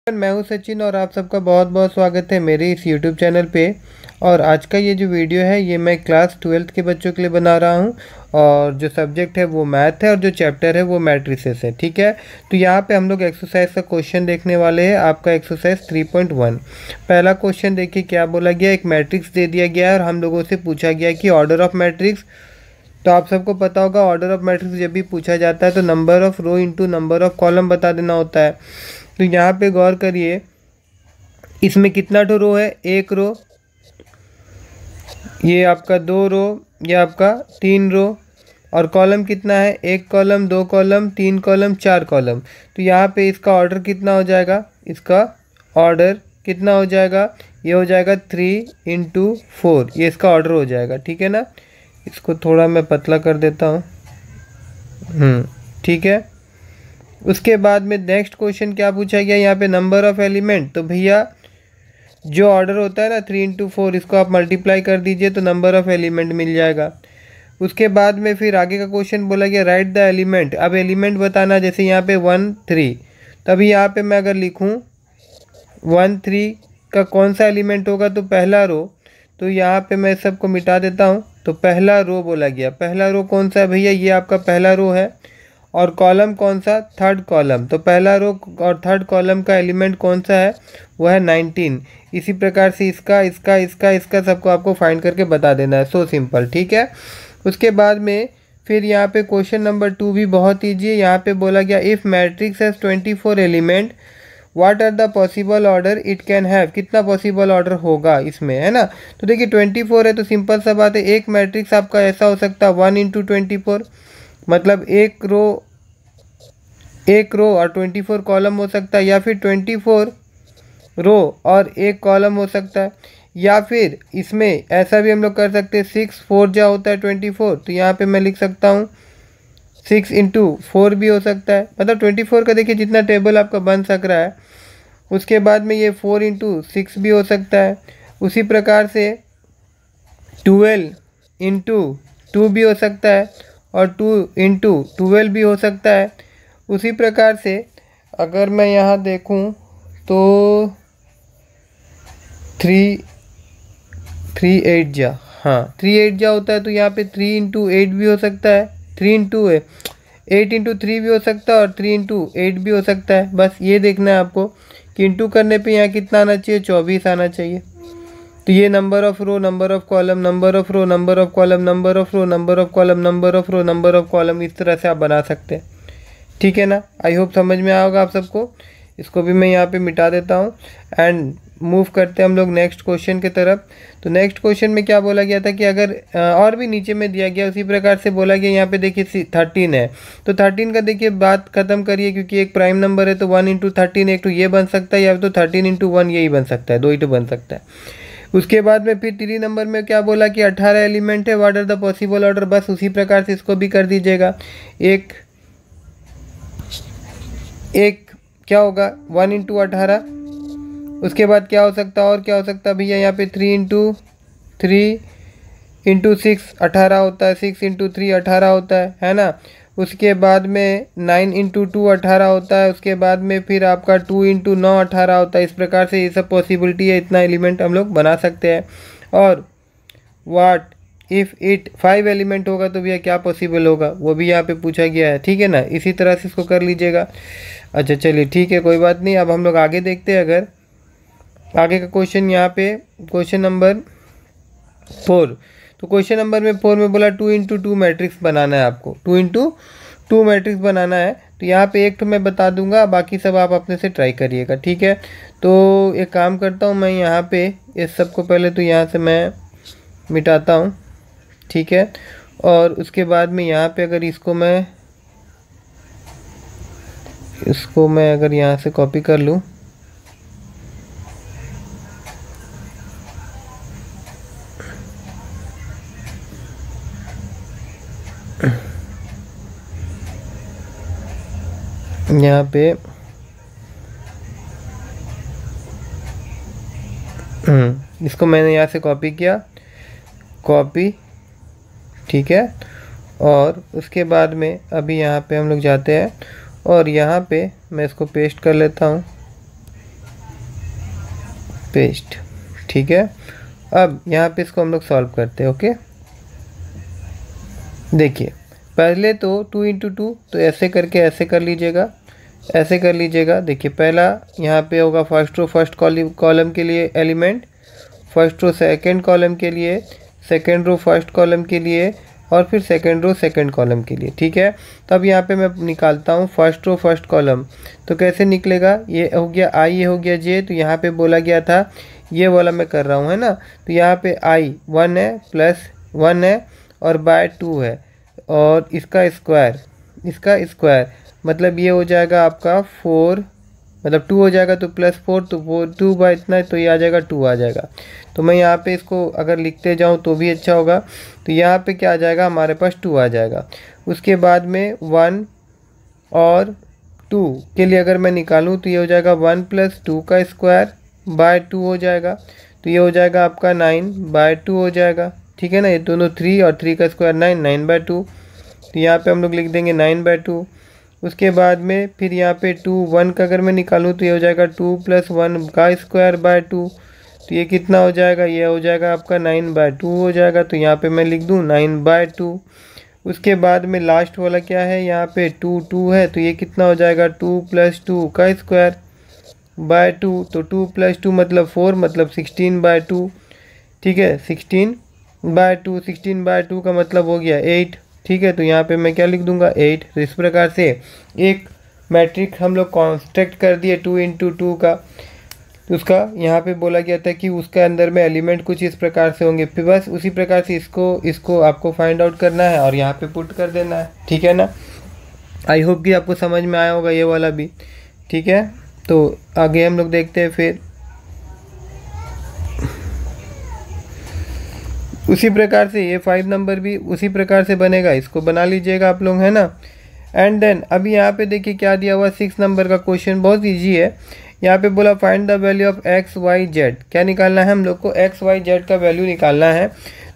मैं हूं सचिन और आप सबका बहुत बहुत स्वागत है मेरे इस यूट्यूब चैनल पे। और आज का ये जो वीडियो है ये मैं क्लास 12th के बच्चों के लिए बना रहा हूं। और जो सब्जेक्ट है वो मैथ है और जो चैप्टर है वो मैट्रिसेस है। ठीक है, तो यहाँ पे हम लोग एक्सरसाइज का क्वेश्चन देखने वाले हैं। आपका एक्सरसाइज 3.1। पहला क्वेश्चन देखिए क्या बोला गया। एक मैट्रिक्स दे दिया गया है और हम लोगों से पूछा गया कि ऑर्डर ऑफ मैट्रिक्स। तो आप सबको पता होगा ऑर्डर ऑफ मैट्रिक्स जब भी पूछा जाता है तो number of row into number of column बता देना होता है। तो यहाँ पे गौर करिए, इसमें कितना ठो रो है, एक रो, ये आपका दो रो, ये आपका तीन रो, और कॉलम कितना है, एक कॉलम, दो कॉलम, तीन कॉलम, चार कॉलम। तो यहाँ पे इसका ऑर्डर कितना हो जाएगा, इसका ऑर्डर कितना हो जाएगा, ये हो जाएगा 3 × 4, ये इसका ऑर्डर हो जाएगा। ठीक है ना, इसको थोड़ा मैं पतला कर देता हूँ। ठीक है, उसके बाद में नेक्स्ट क्वेश्चन क्या पूछा गया यहाँ पे, नंबर ऑफ एलिमेंट। तो भैया जो ऑर्डर होता है ना 3 × 4, इसको आप मल्टीप्लाई कर दीजिए तो नंबर ऑफ एलिमेंट मिल जाएगा। उसके बाद में फिर आगे का क्वेश्चन बोला गया राइट द एलिमेंट। अब एलिमेंट बताना, जैसे यहाँ पे 1 3, तभी यहाँ पे मैं अगर लिखूँ 1 3 का कौन सा एलिमेंट होगा, तो पहला रो। तो यहाँ पे मैं सबको मिटा देता हूँ। तो पहला रो बोला गया, पहला रो कौन सा है भैया, ये आपका पहला रो है। और कॉलम कौन सा, थर्ड कॉलम। तो पहला रो और थर्ड कॉलम का एलिमेंट कौन सा है, वो है 19। इसी प्रकार से इसका इसका इसका इसका सबको आपको फाइंड करके बता देना है। So simple. ठीक है, उसके बाद में फिर यहाँ पे क्वेश्चन नंबर 2 भी बहुत ईजी है। यहाँ पे बोला गया if matrix has 24 element what are the possible order it can have. कितना पॉसिबल ऑर्डर होगा इसमें, है ना। तो देखिए 24 है तो सिंपल सा बात है, एक मैट्रिक्स आपका ऐसा हो सकता है 1 × 24, मतलब एक रो और 24 कॉलम हो सकता है, या फिर 24 रो और एक कॉलम हो सकता है, या फिर इसमें ऐसा भी हम लोग कर सकते हैं 6 4 जा होता है 24। तो यहाँ पे मैं लिख सकता हूँ 6 × 4 भी हो सकता है, मतलब 24 का देखिए जितना टेबल आपका बन सक रहा है। उसके बाद में ये 4 × 6 भी हो सकता है। उसी प्रकार से 12 × 2 भी हो सकता है, और 2 × 12 भी हो सकता है। उसी प्रकार से अगर मैं यहाँ देखूँ तो 3 8 जा, हाँ 3 8 जा होता है। तो यहाँ पे 3 × 8 भी हो सकता है, 3 × 8 × 3 भी हो सकता है, और 3 × 8 भी हो सकता है। बस ये देखना है आपको कि इंटू करने पे यहाँ कितना आना चाहिए, 24 आना चाहिए। तो ये number of row, number of column, number of row, number of column, number of row, number of column, number of row, number of column, इस तरह से आप बना सकते हैं। ठीक है ना, आई होप समझ में आया होगा आप सबको। इसको भी मैं यहाँ पे मिटा देता हूँ एंड मूव करते हैं हम लोग नेक्स्ट क्वेश्चन की तरफ। तो नेक्स्ट क्वेश्चन में क्या बोला गया था कि अगर और भी नीचे में दिया गया उसी प्रकार से बोला गया, यहाँ पे देखिए 13 है। तो 13 का देखिए बात खत्म करिए, क्योंकि एक प्राइम नंबर है तो 1 × 13 एक तो ये बन सकता है, या तो 13 × 1 यही बन सकता है, दो ही तो बन सकता है। उसके बाद में फिर 3 नंबर में क्या बोला कि 18 एलिमेंट है, what are the possible order. बस उसी प्रकार से इसको भी कर दीजिएगा। एक क्या होगा 1 × 18। उसके बाद क्या हो सकता है, और क्या हो सकता है भैया, यहाँ पे 3 × 6 18 होता है, 6 × 3 18 होता है ना। उसके बाद में 9 × 2 18 होता है। उसके बाद में फिर आपका 2 × 9 18 होता है। इस प्रकार से ये सब पॉसिबिलिटी है, इतना एलिमेंट हम लोग बना सकते हैं। और व्हाट इफ़ इट 5 एलिमेंट होगा तो भैया क्या पॉसिबल होगा, वो भी यहाँ पे पूछा गया है। ठीक है ना, इसी तरह से इसको कर लीजिएगा। अच्छा चलिए ठीक है, कोई बात नहीं। अब हम लोग आगे देखते हैं। अगर आगे का क्वेश्चन यहाँ पे क्वेश्चन नंबर 4। तो क्वेश्चन नंबर में 4 में बोला 2 × 2 मैट्रिक्स बनाना है आपको, 2 × 2 मैट्रिक्स बनाना है। तो यहाँ पे एक तो मैं बता दूंगा, बाकी सब आप अपने से ट्राई करिएगा। ठीक है, तो एक काम करता हूँ मैं यहाँ पे इस सब को पहले तो यहाँ से मैं मिटाता हूँ। ठीक है, और उसके बाद में यहाँ पे अगर इसको मैं अगर यहाँ से कॉपी कर लूँ, यहाँ पे इसको मैंने यहाँ से कॉपी किया, कॉपी। ठीक है, और उसके बाद में अभी यहाँ पे हम लोग जाते हैं और यहाँ पे मैं इसको पेस्ट कर लेता हूँ। पेस्ट। ठीक है, अब यहाँ पे इसको हम लोग सॉल्व करते हैं। ओके, देखिए पहले तो 2 इंटू 2, तो ऐसे करके ऐसे कर लीजिएगा, ऐसे कर लीजिएगा। देखिए पहला यहाँ पे होगा फर्स्ट रो फर्स्ट कॉलम के लिए element, first row second column के लिए, सेकंड रो फर्स्ट कॉलम के लिए, और फिर सेकंड रो सेकंड कॉलम के लिए। ठीक है, तो अब यहाँ पे मैं निकालता हूँ फर्स्ट रो फर्स्ट कॉलम। तो कैसे निकलेगा, ये हो गया आई, ये हो गया जे। तो यहाँ पे बोला गया था ये वाला मैं कर रहा हूँ, है ना। तो यहाँ पे आई 1 है, प्लस 1 है, और बाय 2 है, और इसका स्क्वायर मतलब ये हो जाएगा आपका 4, मतलब 2 हो जाएगा तो प्लस 4, तो 2 बाय इतना, तो ये आ जाएगा 2 आ जाएगा। तो मैं यहाँ पे इसको अगर लिखते जाऊँ तो भी अच्छा होगा। तो यहाँ पे क्या आ जाएगा, हमारे पास 2 आ जाएगा। उसके बाद में 1 और 2 के लिए अगर मैं निकालूँ तो ये हो जाएगा 1 प्लस 2 का स्क्वायर बाय 2 हो जाएगा। तो ये हो जाएगा आपका 9 बाय 2 हो जाएगा। ठीक है ना, ये दोनों 3 और 3 का स्क्वायर 9, 9 बाय 2। तो यहाँ पे हम लोग लिख देंगे 9 बाय 2। उसके बाद में फिर यहाँ पे 2 1 का अगर मैं निकालूँ तो ये हो जाएगा 2 प्लस 1 का स्क्वायर बाय 2। तो ये कितना हो जाएगा, ये हो जाएगा आपका 9 बाय 2 हो जाएगा। तो यहाँ पे मैं लिख दूँ 9 बाय 2। उसके बाद में लास्ट वाला क्या है, यहाँ पे 2 2 है, तो ये कितना हो जाएगा 2 प्लस 2 का स्क्वायर बाय 2। तो 2 प्लस 2 मतलब 4, मतलब 16 बाय 2। ठीक है, 16 बाय 2, 16 बाय 2 का मतलब हो गया 8। ठीक है, तो यहाँ पे मैं क्या लिख दूंगा 8। तो इस प्रकार से एक मैट्रिक्स हम लोग कंस्ट्रक्ट कर दिए 2 इंटू 2 का। तो उसका यहाँ पे बोला गया था कि उसके अंदर में एलिमेंट कुछ इस प्रकार से होंगे, फिर बस उसी प्रकार से इसको आपको फाइंड आउट करना है और यहाँ पे पुट कर देना है। ठीक है ना, आई होप कि आपको समझ में आया होगा ये वाला भी। ठीक है, तो आगे हम लोग देखते हैं। फिर उसी प्रकार से ये 5 नंबर भी उसी प्रकार से बनेगा, इसको बना लीजिएगा आप लोग, है ना। एंड देन अभी यहाँ पे देखिए क्या दिया हुआ 6 नंबर का क्वेश्चन, बहुत इजी है। यहाँ पे बोला find the value of X Y Z. क्या निकालना है हम लोग को, एक्स वाई जेड का वैल्यू निकालना है।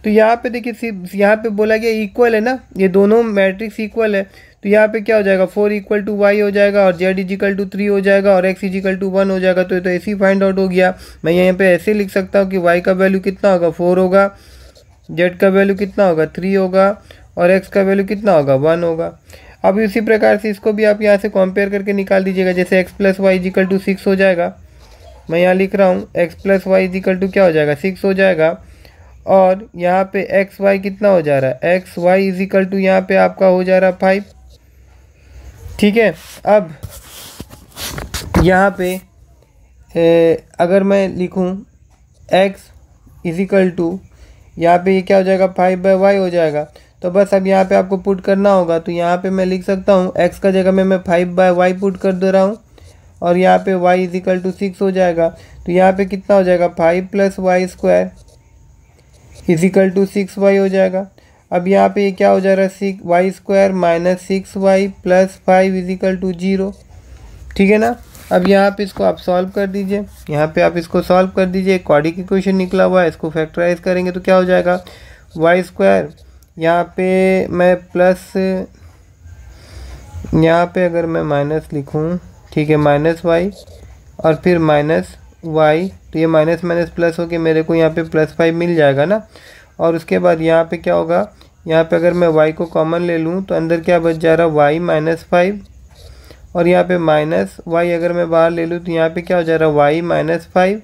तो यहाँ पे देखिए सिर्फ यहाँ पे बोला गया इक्वल है ना, ये दोनों मैट्रिक्स इक्वल है। तो यहाँ पे क्या हो जाएगा 4 इक्वल टू वाई हो जाएगा, और जेड इजिकल टू 3 हो जाएगा, और एक्स इजिकल टू 1 हो जाएगा। तो ऐसे ही फाइंड आउट हो गया। मैं यहाँ पे ऐसे लिख सकता हूँ कि वाई का वैल्यू कितना होगा 4 होगा, जेड का वैल्यू कितना होगा 3 होगा, और एक्स का वैल्यू कितना होगा 1 होगा। अब इसी प्रकार से इसको भी आप यहाँ से कंपेयर करके निकाल दीजिएगा। जैसे X plus Y equal to 6 हो जाएगा, मैं यहाँ लिख रहा हूँ X plus Y equal to क्या हो जाएगा 6 हो जाएगा। और यहाँ पे एक्स वाई कितना हो जा रहा है, एक्स वाई इजिकल टू यहाँ पे आपका हो जा रहा है 5। ठीक है, अब यहाँ पे अगर मैं लिखूँ एक्स इजिकल टू यहाँ पे ये क्या हो जाएगा 5 बाय वाई हो जाएगा। तो बस अब यहाँ पे आपको पुट करना होगा। तो यहाँ पे मैं लिख सकता हूँ x का जगह में मैं 5 बाय वाई पुट कर दे रहा हूँ, और यहाँ पे y इजिकल टू 6 हो जाएगा। तो यहाँ पे कितना हो जाएगा 5 plus Y square equal to 6y हो जाएगा। अब यहाँ पे ये क्या हो जा रहा है Y square minus 6y plus 5 equal to 0। ठीक है ना, अब यहाँ पे इसको आप सॉल्व कर दीजिए, यहाँ पे आप इसको सॉल्व कर दीजिए। क्वाड्रेटिक इक्वेशन निकला हुआ है, इसको फैक्टराइज करेंगे तो क्या हो जाएगा वाई स्क्वायर, यहाँ पे मैं प्लस, यहाँ पे अगर मैं माइनस लिखूँ, ठीक है, माइनस वाई और फिर माइनस वाई, तो ये माइनस माइनस प्लस हो के मेरे को यहाँ पे प्लस 5 मिल जाएगा ना। और उसके बाद यहाँ पे क्या होगा, यहाँ पे अगर मैं y को कॉमन ले लूँ तो अंदर क्या बच जा रहा है y माइनस 5, और यहाँ पे माइनस y अगर मैं बाहर ले लूँ तो यहाँ पे क्या हो जा रहा है y माइनस 5।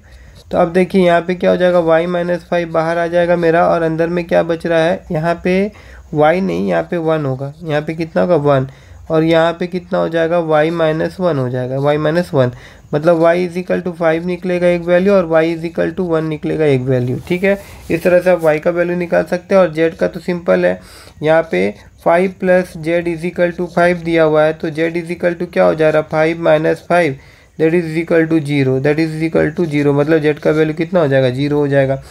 तो अब देखिए यहाँ पे क्या हो जाएगा y माइनस 5 बाहर आ जाएगा मेरा, और अंदर में क्या बच रहा है, यहाँ पे y नहीं, यहाँ पे 1 होगा। यहाँ पे कितना होगा 1, और यहाँ पे कितना हो जाएगा y माइनस 1 हो जाएगा, y माइनस 1 मतलब y इजिकल टू 5 निकलेगा एक वैल्यू, और y इजिकल टू 1 निकलेगा एक वैल्यू। ठीक है, इस तरह से आप y का वैल्यू निकाल सकते हैं। और z का तो सिंपल है, यहाँ पे 5 प्लस जेड इजिकल टू 5 दिया हुआ है, तो z इजिकल टू क्या हो जा रहा है 5 minus 5 that is equal to 0, that is equal to 0 मतलब z का वैल्यू कितना हो जाएगा 0 हो जाएगा।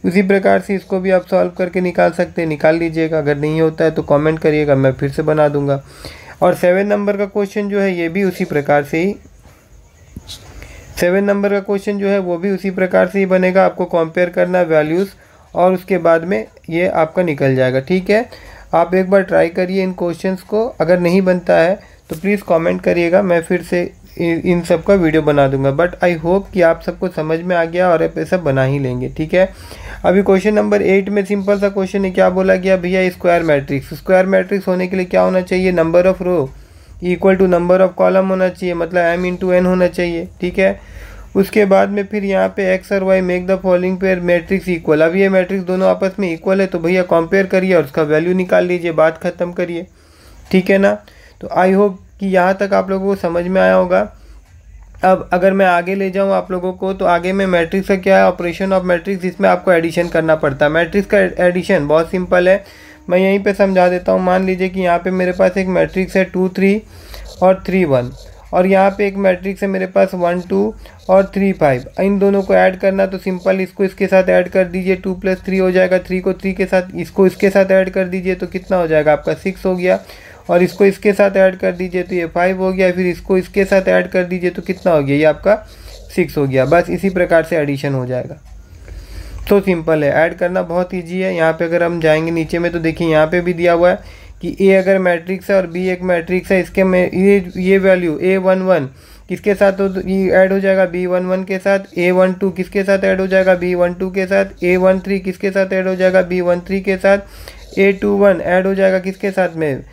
उसी प्रकार से इसको भी आप सॉल्व करके निकाल सकते हैं, निकाल लीजिएगा। अगर नहीं होता है तो कमेंट करिएगा, मैं फिर से बना दूंगा। और 7 नंबर का क्वेश्चन जो है ये भी उसी प्रकार से ही 7 नंबर का क्वेश्चन जो है वो भी उसी प्रकार से ही बनेगा। आपको कंपेयर करना है वैल्यूज़, और उसके बाद में ये आपका निकल जाएगा। ठीक है, आप एक बार ट्राई करिए इन क्वेश्चंस को। अगर नहीं बनता है तो प्लीज़ कमेंट करिएगा, मैं फिर से इन सब का वीडियो बना दूंगा, बट आई होप कि आप सबको समझ में आ गया और आप ऐसा बना ही लेंगे। ठीक है, अभी क्वेश्चन नंबर 8 में सिंपल सा क्वेश्चन है, क्या बोला गया भैया, स्क्वायर मैट्रिक्स होने के लिए क्या होना चाहिए, number of row equal to number of column होना चाहिए, मतलब m इंटू n होना चाहिए। ठीक है, उसके बाद में फिर यहाँ पे x और y make the following pair matrix equal. अब ये मैट्रिक्स दोनों आपस में इक्वल है तो भैया कंपेयर करिए और उसका वैल्यू निकाल लीजिए, बात खत्म करिए। ठीक है ना, तो आई होप कि यहाँ तक आप लोगों को समझ में आया होगा। अब अगर मैं आगे ले जाऊँ आप लोगों को, तो आगे में मैट्रिक्स का क्या है, ऑपरेशन ऑफ मैट्रिक्स, इसमें आपको एडिशन करना पड़ता है। मैट्रिक्स का एडिशन बहुत सिंपल है, मैं यहीं पे समझा देता हूँ। मान लीजिए कि यहाँ पे मेरे पास एक मैट्रिक्स है 2 3 और 3 1, और यहाँ पे एक मैट्रिक्स है मेरे पास 1 2 और 3 5। इन दोनों को ऐड करना तो सिंपल, इसको इसके साथ ऐड कर दीजिए, 2 + 3 हो जाएगा, 3 को 3 के साथ इसको इसके साथ ऐड कर दीजिए तो कितना हो जाएगा आपका 6 हो गया, और इसको इसके साथ ऐड कर दीजिए तो ये 5 हो गया, फिर इसको इसके साथ ऐड कर दीजिए तो कितना हो गया, ये आपका 6 हो गया। बस इसी प्रकार से एडिशन हो जाएगा। तो सिंपल है, ऐड करना बहुत ईजी है। यहाँ पे अगर हम जाएंगे नीचे में तो देखिए यहाँ पे भी दिया हुआ है कि ए अगर मैट्रिक्स है और बी एक मैट्रिक्स है, इसके में ये वैल्यू A11 किसके साथ तो ये ऐड हो जाएगा B11 के साथ, A12 किसके साथ ऐड हो जाएगा B12 के साथ, A13 किसके साथ ऐड हो जाएगा B13 के साथ, A21 ऐड हो जाएगा किसके साथ में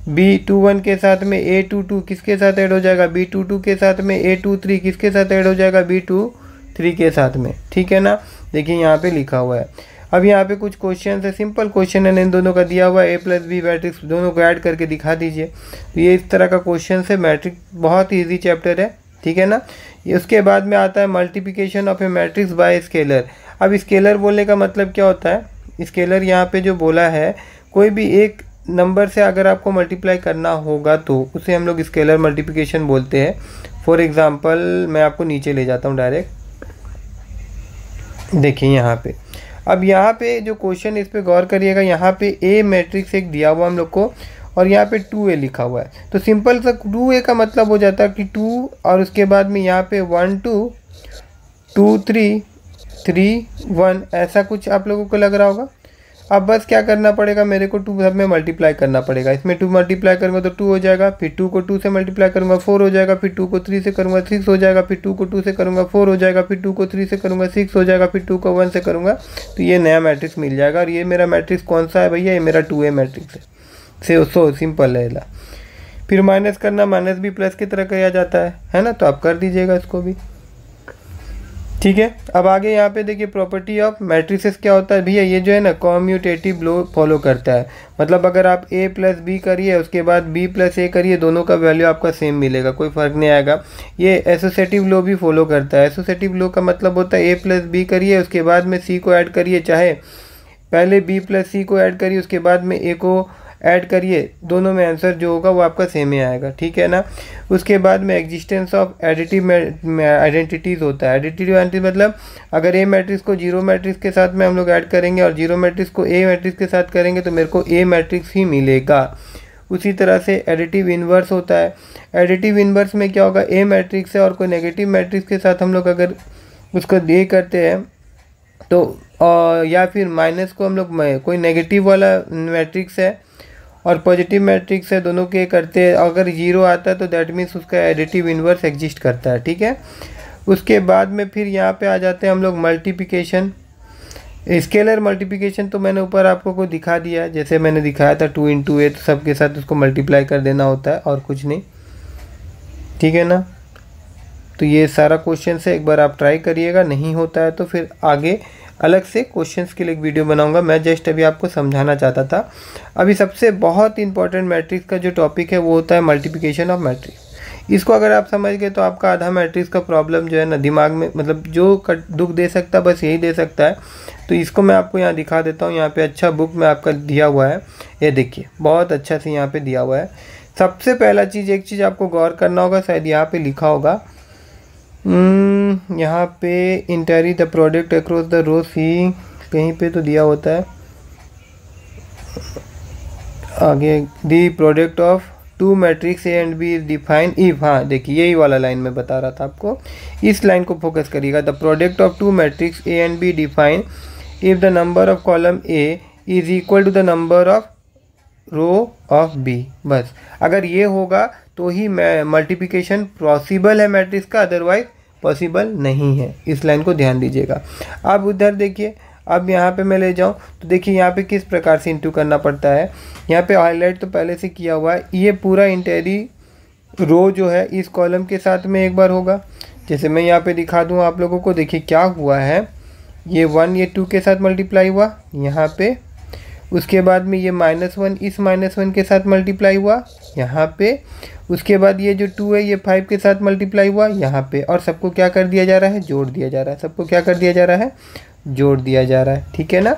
B21 के साथ में, A22 किसके साथ ऐड हो जाएगा B22 के साथ में, A23 किसके साथ ऐड हो जाएगा B23 के साथ में। ठीक है ना, देखिए यहाँ पे लिखा हुआ है। अब यहाँ पे कुछ क्वेश्चन है, सिंपल क्वेश्चन है, इन दोनों का दिया हुआ है A + B मैट्रिक्स, दोनों को ऐड करके दिखा दीजिए। तो ये इस तरह का क्वेश्चन है, मैट्रिक्स बहुत ही ईजी चैप्टर है। ठीक है ना, उसके बाद में आता है multiplication of A matrix bye scalar. अब स्केलर बोलने का मतलब क्या होता है, स्केलर यहाँ पे जो बोला है, कोई भी एक नंबर से अगर आपको मल्टीप्लाई करना होगा तो उसे हम लोग स्केलर मल्टीप्लिकेशन बोलते हैं। फॉर एग्जांपल मैं आपको नीचे ले जाता हूँ डायरेक्ट, देखिए यहाँ पे। अब यहाँ पे जो क्वेश्चन, इस पे गौर करिएगा, यहाँ पे ए मैट्रिक्स एक दिया हुआ हम लोग को और यहाँ पे 2A लिखा हुआ है। तो सिंपल सा 2A का मतलब हो जाता है कि 2 और उसके बाद में यहाँ पे 1 2 2 3 3 1, ऐसा कुछ आप लोगों को लग रहा होगा। अब बस क्या करना पड़ेगा, मेरे को 2 सब में मल्टीप्लाई करना पड़ेगा। इसमें 2 मल्टीप्लाई करूँगा तो 2 हो जाएगा, फिर 2 को 2 से मल्टीप्लाई करूँगा 4 हो जाएगा, फिर 2 को 3 से करूँगा 6 हो जाएगा, फिर 2 को 2 से करूँगा 4 हो जाएगा, फिर 2 को 3 से करूँगा 6 हो जाएगा, फिर 2 को 1 से करूँगा तो ये नया मैट्रिक्स मिल जाएगा। और ये मेरा मैट्रिक्स कौन सा है भैया, ये मेरा 2A मैट्रिक्स है। सो सिंपल है। फिर माइनस करना, माइनस भी प्लस की तरह किया जाता है ना, तो आप कर दीजिएगा इसको भी। ठीक है, अब आगे यहाँ पे देखिए प्रॉपर्टी ऑफ मैट्रिसेस क्या होता है भैया, ये जो है ना कॉम्यूटेटिव लॉ फॉलो करता है। मतलब अगर आप A + B करिए, उसके बाद B + A करिए, दोनों का वैल्यू आपका सेम मिलेगा, कोई फ़र्क नहीं आएगा। ये एसोसिएटिव लॉ भी फॉलो करता है। एसोसिएटिव लॉ का मतलब होता है A + B करिए, उसके बाद में C को ऐड करिए, चाहे पहले B + C को ऐड करिए, उसके बाद में A को ऐड करिए, दोनों में आंसर जो होगा वो आपका सेम ही आएगा। ठीक है ना, उसके बाद में एग्जिस्टेंस ऑफ एडिटिव आइडेंटिटीज़ होता है। एडिटिव आइडेंटिटी मतलब अगर A मैट्रिक्स को 0 मैट्रिक्स के साथ में हम लोग ऐड करेंगे और 0 मैट्रिक्स को A मैट्रिक्स के साथ करेंगे तो मेरे को A मैट्रिक्स ही मिलेगा। उसी तरह से एडिटिव इन्वर्स होता है। एडिटिव इन्वर्स में क्या होगा, A मैट्रिक्स है और कोई नेगेटिव मैट्रिक्स के साथ हम लोग अगर उसको दे करते हैं तो या फिर माइनस को हम लोग कोई नेगेटिव वाला मैट्रिक्स है और पॉजिटिव मैट्रिक्स है, दोनों के करते हैं, अगर 0 आता है तो दैट मीन्स उसका एडिटिव इन्वर्स एग्जिस्ट करता है। ठीक है, उसके बाद में फिर यहाँ पे आ जाते हैं हम लोग मल्टीप्लिकेशन। स्केलर मल्टीप्लिकेशन तो मैंने ऊपर आपको को दिखा दिया है, जैसे मैंने दिखाया था 2 × A, तो सबके साथ उसको मल्टीप्लाई कर देना होता है और कुछ नहीं। ठीक है ना, तो ये सारा क्वेश्चन है, एक बार आप ट्राई करिएगा, नहीं होता है तो फिर आगे अलग से क्वेश्चंस के लिए एक वीडियो बनाऊंगा। मैं जस्ट अभी आपको समझाना चाहता था। अभी सबसे बहुत इंपॉर्टेंट मैट्रिक्स का जो टॉपिक है वो होता है मल्टीप्लिकेशन ऑफ मैट्रिक्स। इसको अगर आप समझ गए तो आपका आधा मैट्रिक्स का प्रॉब्लम जो है ना दिमाग में, मतलब जो दुख दे सकता है बस यही दे सकता है। तो इसको मैं आपको यहाँ दिखा देता हूँ। यहाँ पे अच्छा बुक में आपका दिया हुआ है, ये देखिए बहुत अच्छा से यहाँ पे दिया हुआ है। सबसे पहला चीज़, एक चीज़ आपको गौर करना होगा, शायद यहाँ पे लिखा होगा, यहाँ पे entry the product across the row see, कहीं पे तो दिया होता है आगे, the product of 2 matrix A and B is define if, हाँ देखिए यही वाला लाइन में बता रहा था आपको, इस लाइन को फोकस करिएगा। The product of 2 matrix A and B define if the number of column A is equal to the number of row of B। बस अगर ये होगा तो ही मल्टीप्लिकेशन पॉसिबल है मैट्रिक्स का, अदरवाइज पॉसिबल नहीं है। इस लाइन को ध्यान दीजिएगा। अब उधर देखिए, अब यहाँ पे मैं ले जाऊँ तो देखिए यहाँ पे किस प्रकार से इंटू करना पड़ता है। यहाँ पे हाईलाइट तो पहले से किया हुआ है। ये पूरा इंटेरी रो जो है इस कॉलम के साथ में एक बार होगा। जैसे मैं यहाँ पे दिखा दूँ आप लोगों को, देखिए क्या हुआ है, ये 1 ये 2 के साथ मल्टीप्लाई हुआ यहाँ पे, उसके बाद में ये -1 इस -1 के साथ मल्टीप्लाई हुआ यहाँ पे, उसके बाद ये जो 2 है ये 5 के साथ मल्टीप्लाई हुआ यहाँ पे, और सबको क्या कर दिया जा रहा है, जोड़ दिया जा रहा है। सबको क्या कर दिया जा रहा है, जोड़ दिया जा रहा है। ठीक है ना,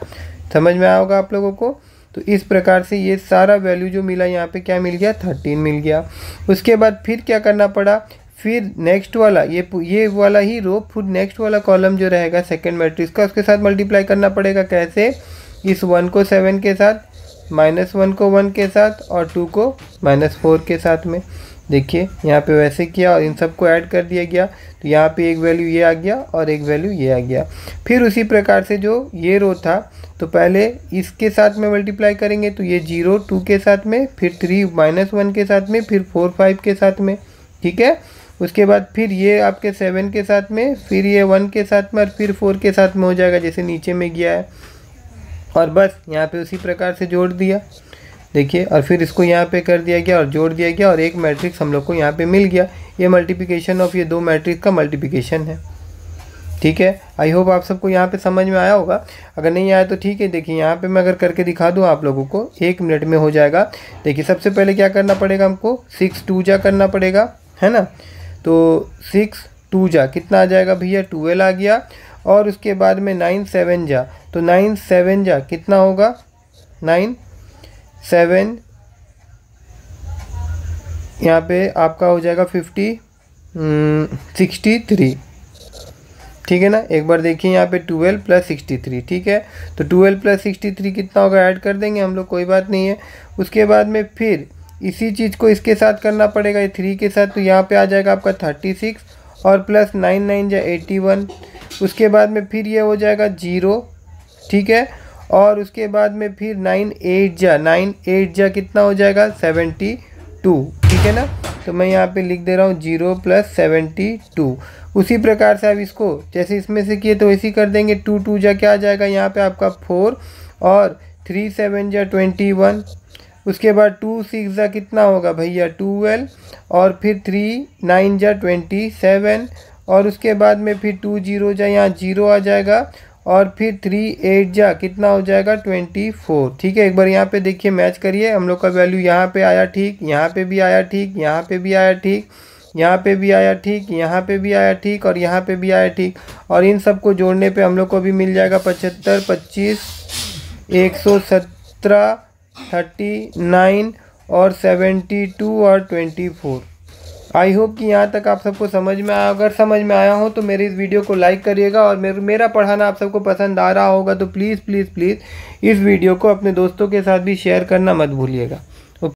समझ में आया होगा आप लोगों को। तो इस प्रकार से ये सारा वैल्यू जो मिला यहाँ पे क्या मिल गया, 13 मिल गया। उसके बाद फिर क्या करना पड़ा, फिर नेक्स्ट वाला ये वाला ही रो फिर नेक्स्ट वाला कॉलम जो रहेगा सेकंड मैट्रिक्स का, उसके साथ मल्टीप्लाई करना पड़ेगा। कैसे, इस 1 को 7 के साथ, -1 को 1 के साथ और 2 को -4 के साथ में। देखिए यहाँ पे वैसे किया और इन सबको ऐड कर दिया गया, तो यहाँ पे एक वैल्यू ये आ गया और एक वैल्यू ये आ गया। फिर उसी प्रकार से जो ये रो था, तो पहले इसके साथ में मल्टीप्लाई करेंगे, तो ये 0 2 के साथ में, फिर 3 -1 के साथ में, फिर 4 5 के साथ में। ठीक है, उसके बाद फिर ये आपके 7 के साथ में, फिर ये 1 के साथ में और फिर 4 के साथ में हो जाएगा जैसे नीचे में गया है। और बस यहाँ पे उसी प्रकार से जोड़ दिया, देखिए, और फिर इसको यहाँ पे कर दिया गया और जोड़ दिया गया और एक मैट्रिक्स हम लोग को यहाँ पे मिल गया। ये मल्टीप्लिकेशन ऑफ ये दो मैट्रिक्स का मल्टीप्लिकेशन है। ठीक है, आई होप आप सबको यहाँ पे समझ में आया होगा। अगर नहीं आया तो ठीक है, देखिए यहाँ पे मैं अगर करके दिखा दूँ आप लोगों को, 1 मिनट में हो जाएगा। देखिए सबसे पहले क्या करना पड़ेगा हमको, 6 2 जा करना पड़ेगा, है ना। तो 6 2 जा कितना आ जाएगा भैया, 12 आ गया। और उसके बाद में 9 7 जा, तो 9 7 जा कितना होगा, 9 7 यहाँ पे आपका हो जाएगा 63। ठीक है ना। एक बार देखिए यहाँ पे 12 + 63, ठीक है। तो 12 + 63 कितना होगा, ऐड कर देंगे हम लोग, कोई बात नहीं है। उसके बाद में फिर इसी चीज़ को इसके साथ करना पड़ेगा, 3 के साथ, तो यहाँ पे आ जाएगा आपका 36 और प्लस 9 9 जा 81। उसके बाद में फिर ये हो जाएगा 0, ठीक है। और उसके बाद में फिर 9 8 जा कितना हो जाएगा, 72, ठीक है ना। तो मैं यहाँ पे लिख दे रहा हूँ 0 + 72। उसी प्रकार से आप इसको जैसे इसमें से किए तो वैसे कर देंगे। 2 2 जा क्या आ जाएगा यहाँ पे आपका 4 और 3 7 जा 21। उसके बाद 2 6 जा कितना होगा भैया 12 और फिर 3 9 जा 27 और उसके बाद में फिर 2 0 जा यहाँ 0 आ जाएगा और फिर 3 8 जा कितना हो जाएगा 24, ठीक है। एक बार यहाँ पे देखिए मैच करिए, हम लोग का वैल्यू यहाँ पे आया ठीक, यहाँ पे भी आया ठीक, यहाँ पे भी आया ठीक, यहाँ पे भी आया ठीक, यहाँ पे भी आया ठीक और यहाँ पे भी आया ठीक। और इन सब को जोड़ने पे हम लोग को भी मिल जाएगा 75 25 117 39 और 72 और 24। आई होप कि यहाँ तक आप सबको समझ में आया। अगर समझ में आया हो तो मेरे इस वीडियो को लाइक करिएगा और मेरा पढ़ाना आप सबको पसंद आ रहा होगा तो प्लीज़ प्लीज़ प्लीज़ इस वीडियो को अपने दोस्तों के साथ भी शेयर करना मत भूलिएगा।